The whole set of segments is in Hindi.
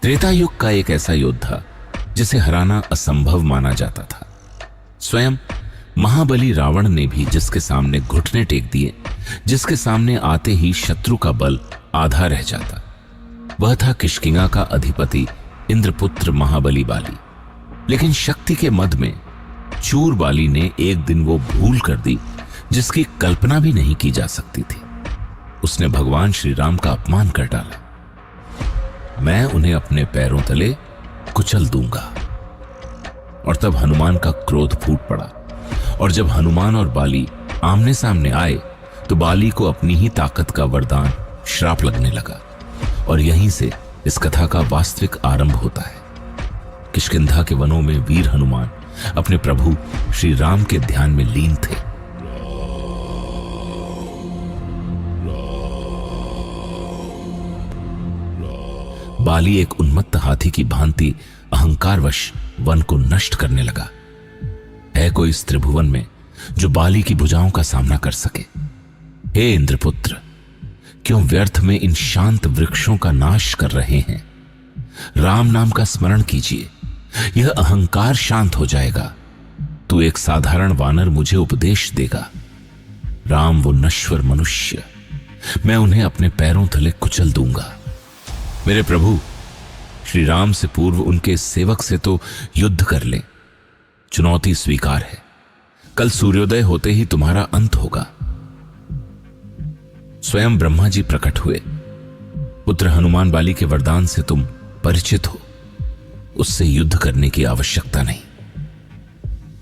त्रेता युग का एक ऐसा योद्धा जिसे हराना असंभव माना जाता था। स्वयं महाबली रावण ने भी जिसके सामने घुटने टेक दिए, जिसके सामने आते ही शत्रु का बल आधा रह जाता, वह था किष्किंधा का अधिपति इंद्रपुत्र महाबली बाली। लेकिन शक्ति के मद में चूर बाली ने एक दिन वो भूल कर दी जिसकी कल्पना भी नहीं की जा सकती थी। उसने भगवान श्री राम का अपमान कर डाला। मैं उन्हें अपने पैरों तले कुचल दूंगा। और तब हनुमान का क्रोध फूट पड़ा, और जब हनुमान और बाली आमने सामने आए तो बाली को अपनी ही ताकत का वरदान श्राप लगने लगा। और यहीं से इस कथा का वास्तविक आरंभ होता है। किष्किंधा के वनों में वीर हनुमान अपने प्रभु श्री राम के ध्यान में लीन थे। बाली एक उन्मत्त हाथी की भांति अहंकारवश वन को नष्ट करने लगा। है कोई इस त्रिभुवन में जो बाली की भुजाओं का सामना कर सके? हे इंद्रपुत्र, क्यों व्यर्थ में इन शांत वृक्षों का नाश कर रहे हैं? राम नाम का स्मरण कीजिए, यह अहंकार शांत हो जाएगा। तू एक साधारण वानर मुझे उपदेश देगा। राम वो नश्वर मनुष्य, मैं उन्हें अपने पैरों तले कुचल दूंगा। मेरे प्रभु श्री राम से पूर्व उनके सेवक से तो युद्ध कर ले। चुनौती स्वीकार है। कल सूर्योदय होते ही तुम्हारा अंत होगा। स्वयं ब्रह्मा जी प्रकट हुए। पुत्र हनुमान बाली के वरदान से तुम परिचित हो, उससे युद्ध करने की आवश्यकता नहीं।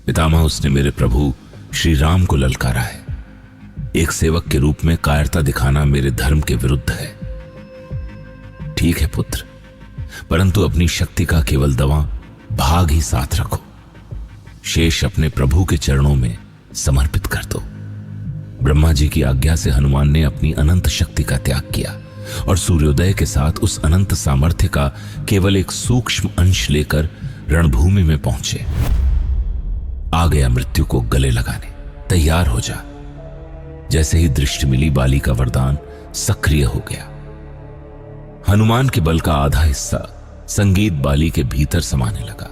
पितामह, उसने मेरे प्रभु श्री राम को ललकारा है। एक सेवक के रूप में कायरता दिखाना मेरे धर्म के विरुद्ध है। ठीक है पुत्र, परंतु अपनी शक्ति का केवल दवा भाग ही साथ रखो। शेष अपने प्रभु के चरणों में समर्पित कर दो। ब्रह्मा जी की आज्ञा से हनुमान ने अपनी अनंत शक्ति का त्याग किया और सूर्योदय के साथ उस अनंत सामर्थ्य का केवल एक सूक्ष्म अंश लेकर रणभूमि में पहुंचे। आ गया मृत्यु को गले लगाने, तैयार हो जा। जैसे ही दृष्टि मिली, बाली का वरदान सक्रिय हो गया। हनुमान के बल का आधा हिस्सा संगीत बाली के भीतर समाने लगा।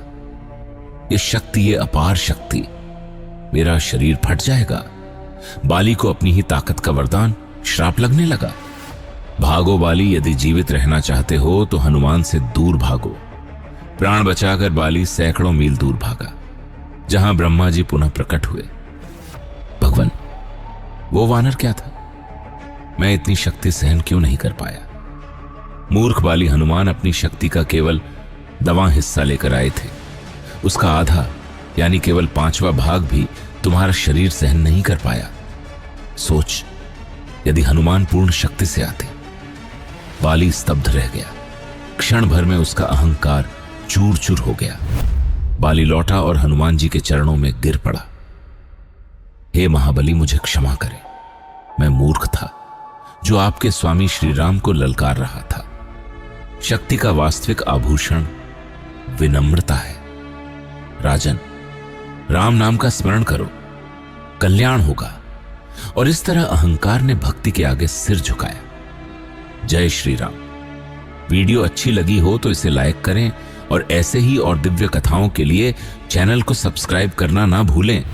ये शक्ति, ये अपार शक्ति, मेरा शरीर फट जाएगा। बाली को अपनी ही ताकत का वरदान श्राप लगने लगा। भागो बाली, यदि जीवित रहना चाहते हो तो हनुमान से दूर भागो। प्राण बचाकर बाली सैकड़ों मील दूर भागा, जहां ब्रह्मा जी पुनः प्रकट हुए। भगवान, वो वानर क्या था? मैं इतनी शक्ति सहन क्यों नहीं कर पाया? मूर्ख बाली हनुमान अपनी शक्ति का केवल दवा हिस्सा लेकर आए थे। उसका आधा यानी केवल 5वां भाग भी तुम्हारा शरीर सहन नहीं कर पाया। सोच, यदि हनुमान पूर्ण शक्ति से आते। बाली स्तब्ध रह गया। क्षण भर में उसका अहंकार चूर चूर हो गया। बाली लौटा और हनुमान जी के चरणों में गिर पड़ा। हे महाबली, मुझे क्षमा करें। मैं मूर्ख था जो आपके स्वामी श्री राम को ललकार रहा था। शक्ति का वास्तविक आभूषण विनम्रता है। राजन, राम नाम का स्मरण करो, कल्याण होगा। और इस तरह अहंकार ने भक्ति के आगे सिर झुकाया। जय श्री राम। वीडियो अच्छी लगी हो तो इसे लाइक करें और ऐसे ही और दिव्य कथाओं के लिए चैनल को सब्सक्राइब करना ना भूलें।